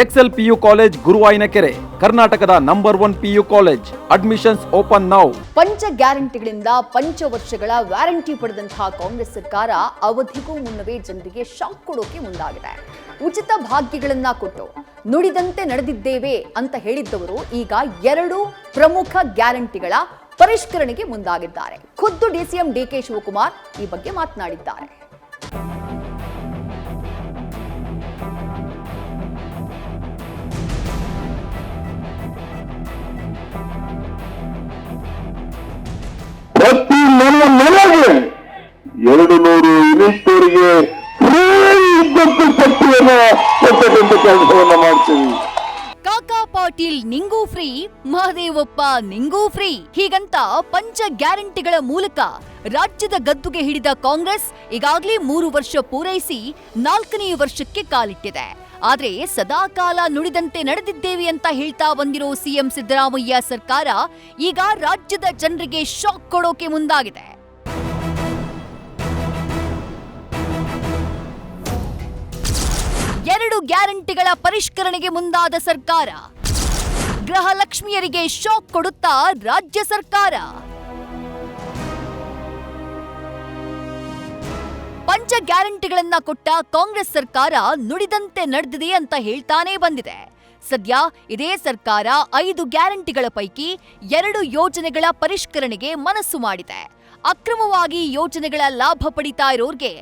Excel PU college ಗುರುವಾಯಿನಕೆರೆ, ಕರ್ನಾಟಕದ number 1 PU college. Admissions open now. ಪಂಚ ಗ್ಯಾರಂಟಿಗಳಿಂದ ಪಂಚವರ್ಷಗಳ warranty ಪಡೆದಂತಹ ಕಾಂಗ್ರೆಸ್ ಸರ್ಕಾರ ಅವಧಿಗೂ ಮುನ್ನವೇ ಜನರಿಗೆ ಶಾಕ್ ಕೊಡೋಕೆ ಮುಂದಾಗಿದೆ. ಉಚಿತ ಭಾಗ್ಯಗಳನ್ನ ಕೊಟ್ಟು ನುಡಿದಂತೆ ನಡೆದಿದ್ದೇವೆ ಅಂತ ಹೇಳಿದ್ದವರು ಈಗ 2 ಪ್ರಮುಖ ಗ್ಯಾರಂಟಿಗಳ ಪರಿಷ್ಕರಣೆಗೆ ಮುಂದಾಗಿದ್ದಾರೆ. ಖುದ್ದು ಡಿಸಿಎಂ ಡಿಕೆ ಶಿವಕುಮಾರ್ ಈ ಬಗ್ಗೆ ಮಾತನಾಡಿದ್ದಾರೆ. ಪ್ರತಿ ಮನೆಗೆ 200 ಯೂನಿಟ್ವರೆಗೆ ವಿದ್ಯುತ್ ಶಕ್ತಿಯನ್ನು ಕೊಟ್ಟಂತ ಕೆಲಸವನ್ನ ಮಾಡ್ತೀವಿ. ಕಾಕಾ ಪಾಟೀಲ್ ನಿಂಗೂ ಫ್ರೀ, ಮಹದೇವಪ್ಪ ನಿಂಗೂ ಫ್ರೀ, ಹೀಗಂತ ಪಂಚ ಗ್ಯಾರಂಟಿಗಳ ಮೂಲಕ ರಾಜ್ಯದ ಗದ್ದುಗೆ ಹಿಡಿದ ಕಾಂಗ್ರೆಸ್ ಈಗಾಗಲೇ 3 ವರ್ಷ ಪೂರೈಸಿ 4ನೇ ವರ್ಷಕ್ಕೆ ಕಾಲಿಟ್ಟಿದೆ. ಆದ್ರೆ ಸದಾಕಾಲ ನುಡಿದಂತೆ ನಡೆದಿದ್ದೇವೆ ಅಂತ ಹೇಳ್ತಾ ಬಂದಿರೋ ಸಿಎಂ ಸಿದ್ದರಾಮಯ್ಯ ಸರ್ಕಾರ ಈಗ ರಾಜ್ಯದ ಜನರಿಗೆ ಶಾಕ್ ಕೊಡೋಕೆ ಮುಂದಾಗಿದೆ. ಎರಡು ಗ್ಯಾರಂಟಿಗಳ ಪರಿಷ್ಕರಣೆಗೆ ಮುಂದಾದ ಸರ್ಕಾರ. ಗೃಹಲಕ್ಷ್ಮಿಯರಿಗೆ ಶಾಕ್ ಕೊಡುತ್ತಾ ರಾಜ್ಯ ಸರ್ಕಾರ. ಪಂಚ ಗ್ಯಾರಂಟಿಗಳನ್ನ ಕೊಟ್ಟ ಕಾಂಗ್ರೆಸ್ ಸರ್ಕಾರ ನುಡಿದಂತೆ ನಡೆದಿದೆ ಅಂತ ಹೇಳ್ತಾನೆ ಬಂದಿದೆ. ಸದ್ಯ ಇದೇ ಸರ್ಕಾರ 5 ಗ್ಯಾರಂಟಿಗಳ ಪೈಕಿ 2 ಯೋಜನೆಗಳ ಪರಿಷ್ಕರಣೆಗೆ ಮನಸ್ಸು ಮಾಡಿದೆ. ಅಕ್ರಮವಾಗಿ ಯೋಜನೆಗಳ ಲಾಭ ಪಡಿತಾ ಇರೋರ್ಗೆ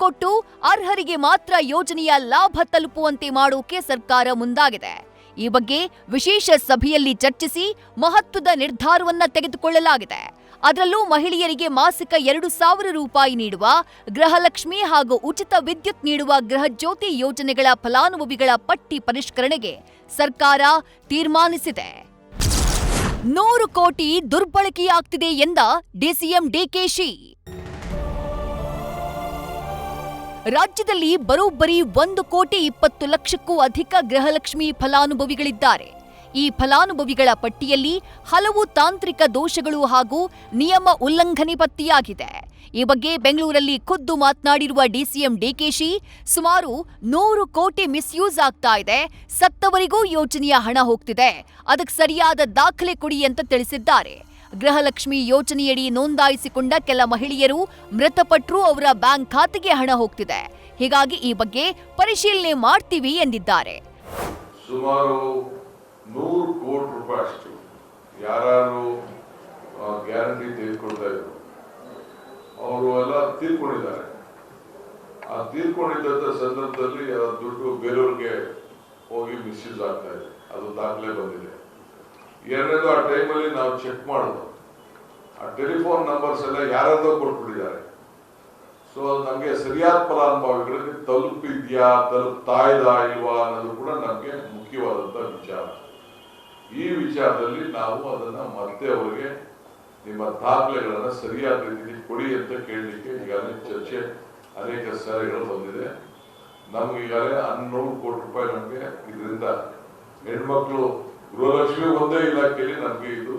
ಕೊಟ್ಟು ಅರ್ಹರಿಗೆ ಮಾತ್ರ ಯೋಜನೆಯ ಲಾಭ ತಲುಪುವಂತೆ ಮಾಡೋಕೆ ಸರ್ಕಾರ ಮುಂದಾಗಿದೆ. ಈ ಬಗ್ಗೆ ವಿಶೇಷ ಸಭೆಯಲ್ಲಿ ಚರ್ಚಿಸಿ ಮಹತ್ವದ ನಿರ್ಧಾರವನ್ನ ತೆಗೆದುಕೊಳ್ಳಲಾಗಿದೆ. ಅದರಲ್ಲೂ ಮಹಿಳೆಯರಿಗೆ ಮಾಸಿಕ 2,000 ರೂಪಾಯಿ ನೀಡುವ ಗೃಹಲಕ್ಷ್ಮಿ ಹಾಗೂ ಉಚಿತ ವಿದ್ಯುತ್ ನೀಡುವ ಗೃಹಜ್ಯೋತಿ ಯೋಜನೆಗಳ ಫಲಾನುಭವಿಗಳ ಪಟ್ಟಿ ಪರಿಷ್ಕರಣೆಗೆ ಸರ್ಕಾರ ತೀರ್ಮಾನಿಸಿದೆ. 100 ಕೋಟಿ ದುರ್ಬಳಕೆಯಾಗ್ತಿದೆ ಎಂದ ಡಿಸಿಎಂ ಡಿಕೆಶಿ. ರಾಜ್ಯದಲ್ಲಿ ಬರೋಬ್ಬರಿ 1,20,00,000ಕ್ಕೂ ಅಧಿಕ ಗೃಹಲಕ್ಷ್ಮಿ ಫಲಾನುಭವಿಗಳಿದ್ದಾರೆ. ಈ ಫಲಾನುಭವಿಗಳ ಪಟ್ಟಿಯಲ್ಲಿ ಹಲವು ತಾಂತ್ರಿಕ ದೋಷಗಳು ಹಾಗೂ ನಿಯಮ ಉಲ್ಲಂಘನೆ ಪತ್ತೆಯಾಗಿದೆ. ಈ ಬಗ್ಗೆ ಬೆಂಗಳೂರಲ್ಲಿ ಖುದ್ದು ಮಾತನಾಡಿರುವ ಡಿಸಿಎಂ ಡಿಕೆಶಿ, ಸುಮಾರು 100 ಕೋಟಿ ಮಿಸ್ಯೂಸ್ ಆಗ್ತಾ ಇದೆ, ಸತ್ತವರಿಗೂ ಯೋಜನೆಯ ಹಣ ಹೋಗ್ತಿದೆ, ಅದಕ್ಕೆ ಸರಿಯಾದ ದಾಖಲೆ ಕೊಡಿ ಅಂತ ತಿಳಿಸಿದ್ದಾರೆ. ಗೃಹಲಕ್ಷ್ಮಿ ಯೋಜನೆಯಡಿ ನೋಂದಾಯಿಸಿಕೊಂಡ ಕೆಲ ಮಹಿಳೆಯರು ಮೃತಪಟ್ಟರೂ ಅವರ ಬ್ಯಾಂಕ್ ಖಾತೆಗೆ ಹಣ ಹೋಗ್ತಿದೆ. ಹೀಗಾಗಿ ಈ ಬಗ್ಗೆ ಪರಿಶೀಲನೆ ಮಾಡ್ತೀವಿ ಎಂದಿದ್ದಾರೆ. ಸುಮಾರು 100 ಕೋಟಿ ರೂಪಾಯಿ ಅಷ್ಟು ಯಾರು ಗ್ಯಾರಂಟಿ ತೆಗೆದುಕೊಳ್ತಾ ಇದ್ರು ಅವರು ಎಲ್ಲ ತೀರ್ಕೊಂಡಿದ್ದಾರೆ. ಆ ತೀರ್ಕೊಂಡಿದ್ದ ಸಂದರ್ಭದಲ್ಲಿ ಆ ದುಡ್ಡು ಬೇರೆಯವ್ರಿಗೆ ಹೋಗಿ ಮಿಸ್ಯೂಸ್ ಆಗ್ತಾ ಇದೆ, ಅದು ದಾಖಲೆ ಬಂದಿದೆ. ಎರಡನೇದು, ಆ ಟೈಮಲ್ಲಿ ನಾವು ಚೆಕ್ ಮಾಡೋದು, ಆ ಟೆಲಿಫೋನ್ ನಂಬರ್ಸ್ ಎಲ್ಲ ಯಾರ್ಯಾರೋ ಕೊಟ್ಬಿಟ್ಟಿದ್ದಾರೆ. ಸೊ ನಮಗೆ ಸರಿಯಾದ ಫಲಾನುಭವಿಗಳಿಗೆ ತಲುಪಿದ್ಯಾ, ತಲುಪ್ತಾ ಇಲ್ವಾ ಅನ್ನೋದು ಕೂಡ ನಮಗೆ ಮುಖ್ಯವಾದಂತ ವಿಚಾರ. ಈ ವಿಚಾರದಲ್ಲಿ ನಾವು ಅದನ್ನ ಮತ್ತೆ ಅವರಿಗೆ ನಿಮ್ಮ ದಾಖಲೆಗಳನ್ನ ಸರಿಯಾದ ರೀತಿಯಲ್ಲಿ ಕೊಡಿ ಅಂತ ಕೇಳಲಿಕ್ಕೆ ಈಗಾಗಲೇ ಚರ್ಚೆ ಅನೇಕ ಸಲಹೆಗಳು ಬಂದಿದೆ. ನಮ್ಗೆ ಈಗಾಗಲೇ 100 ಕೋಟಿ ರೂಪಾಯಿ ನಮಗೆ ಇದರಿಂದ ಹೆಣ್ಮಕ್ಳು ಗೃಹಲಕ್ಷ್ಮಿ ಒಂದೇ ಇಲಾಖೆಯಲ್ಲಿ ನಮಗೆ ಇದು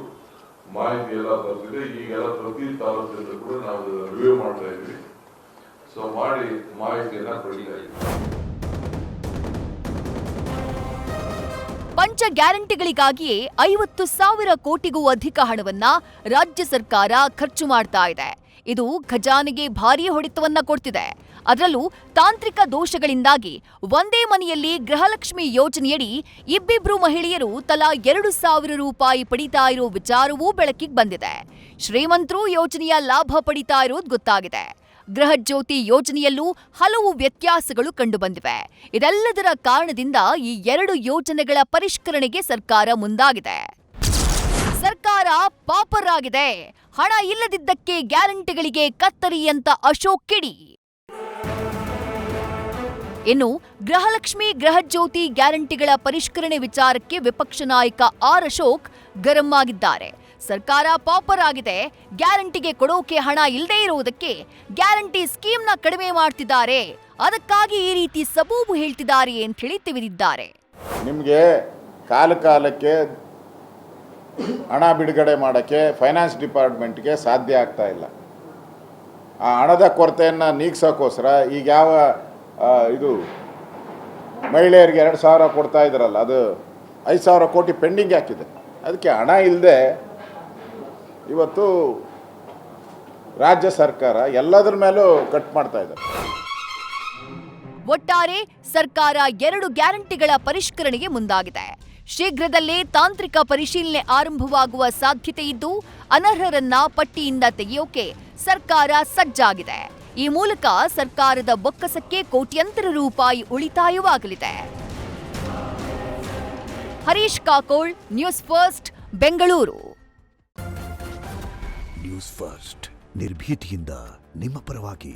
ಮಾಹಿತಿ ಎಲ್ಲ ಬರ್ತಿದೆ. ಈಗೆಲ್ಲ ಪ್ರತಿ ತಾಲೂಕಿನಲ್ಲೂ ಕೂಡ ನಾವು ರಿವ್ಯೂ ಮಾಡ್ತಾ ಇದ್ವಿ. ಸೊ ಮಾಡಿ ಮಾಹಿತಿಯನ್ನ ಪಡಿತಾ ಇದ್ವಿ. ಪಂಚ ಗ್ಯಾರಂಟಿಗಳಿಗಾಗಿಯೇ 50,000 ಕೋಟಿಗೂ ಅಧಿಕ ಹಣವನ್ನ ರಾಜ್ಯ ಸರ್ಕಾರ ಖರ್ಚು ಮಾಡ್ತಾ ಇದೆ. ಇದು ಖಜಾನೆಗೆ ಭಾರೀ ಹೊಡೆತವನ್ನ ಕೊಡ್ತಿದೆ. ಅದರಲ್ಲೂ ತಾಂತ್ರಿಕ ದೋಷಗಳಿಂದಾಗಿ ಒಂದೇ ಮನೆಯಲ್ಲಿ ಗೃಹಲಕ್ಷ್ಮಿ ಯೋಜನೆಯಡಿ ಇಬ್ಬಿಬ್ರು ಮಹಿಳೆಯರು ತಲಾ 2,000 ರೂಪಾಯಿ ಪಡಿತಾ ಇರೋ ವಿಚಾರವೂ ಬೆಳಕಿಗೆ ಬಂದಿದೆ. ಶ್ರೀಮಂತರು ಯೋಜನೆಯ ಲಾಭ ಪಡಿತಾ ಇರೋದು ಗೊತ್ತಾಗಿದೆ. ಗೃಹಜ್ಯೋತಿ ಯೋಜನೆಯಲ್ಲೂ ಹಲವು ವ್ಯತ್ಯಾಸಗಳು ಕಂಡುಬಂದಿವೆ. ಇದೆಲ್ಲದರ ಕಾರಣದಿಂದ ಈ 2 ಯೋಜನೆಗಳ ಪರಿಷ್ಕರಣೆಗೆ ಸರ್ಕಾರ ಮುಂದಾಗಿದೆ. ಸರ್ಕಾರ ಪಾಪರ್ ಆಗಿದೆ, ಹಣ ಇಲ್ಲದಿದ್ದಕ್ಕೆ ಗ್ಯಾರಂಟಿಗಳಿಗೆ ಕತ್ತರಿ ಅಂತ ಅಶೋಕ್ ಕಿಡಿ. ಇನ್ನು ಗೃಹಲಕ್ಷ್ಮಿ ಗೃಹಜ್ಯೋತಿ ಗ್ಯಾರಂಟಿಗಳ ಪರಿಷ್ಕರಣೆ ವಿಚಾರಕ್ಕೆ ವಿಪಕ್ಷ ನಾಯಕ ಆರ್ ಅಶೋಕ್ ಗರಂ ಆಗಿದ್ದಾರೆ. ಸರ್ಕಾರ ಪಾಪರ್ ಆಗಿದೆ, ಗ್ಯಾರಂಟಿಗೆ ಕೊಡೋಕೆ ಹಣ ಇಲ್ಲದೆ ಇರುವುದಕ್ಕೆ ಗ್ಯಾರಂಟಿ ಸ್ಕೀಮ್ನ ಕಡಿಮೆ ಮಾಡ್ತಿದ್ದಾರೆ, ಅದಕ್ಕಾಗಿ ಈ ರೀತಿ ಸಬೂಬು ಹೇಳ್ತಿದ್ದಾರೆ ಅಂತ ಹೇಳಿ ತಿವಿದಿದ್ದಾರೆ. ನಿಮಗೆ ಕಾಲಕ್ಕೆ ಹಣ ಬಿಡುಗಡೆ ಮಾಡೋಕ್ಕೆ ಫೈನಾನ್ಸ್ ಡಿಪಾರ್ಟ್ಮೆಂಟ್ಗೆ ಸಾಧ್ಯ ಆಗ್ತಾ ಇಲ್ಲ. ಆ ಹಣದ ಕೊರತೆಯನ್ನು ನೀಗಿಸೋಕ್ಕೋಸ್ಕರ ಈಗ ಯಾವ ಇದು ಮಹಿಳೆಯರಿಗೆ 2,000 ಕೊಡ್ತಾ ಇದ್ರಲ್ಲ, ಅದು 5,000 ಕೋಟಿ ಪೆಂಡಿಂಗ್ ಹಾಕಿದೆ. ಅದಕ್ಕೆ ಹಣ ಇಲ್ಲದೆ ಇವತ್ತು ರಾಜ್ಯ ಸರ್ಕಾರ ಎಲ್ಲದರ ಮೇಲೂ ಕಟ್ ಮಾಡ್ತಾ ಇದ್ದಾರೆ. ಒಟ್ಟಾರೆ ಸರ್ಕಾರ 2 ಗ್ಯಾರಂಟಿಗಳ ಪರಿಷ್ಕರಣೆಗೆ ಮುಂದಾಗಿದೆ. ಶೀಘ್ರದಲ್ಲೇ ತಾಂತ್ರಿಕ ಪರಿಶೀಲನೆ ಆರಂಭವಾಗುವ ಸಾಧ್ಯತೆ ಇದ್ದು, ಅನರ್ಹರನ್ನ ಪಟ್ಟಿಯಿಂದ ತೆಗೆಯೋಕೆ ಸರ್ಕಾರ ಸಜ್ಜಾಗಿದೆ. ಈ ಮೂಲಕ ಸರ್ಕಾರದ ಬೊಕ್ಕಸಕ್ಕೆ ಕೋಟ್ಯಂತರ ರೂಪಾಯಿ ಉಳಿತಾಯವಾಗಲಿದೆ. Harish Kakol, News First, Bengaluru. News First ನಿರ್ಭೀತಿಯಿಂದ ನಿಮ್ಮ ಪರವಾಗಿ.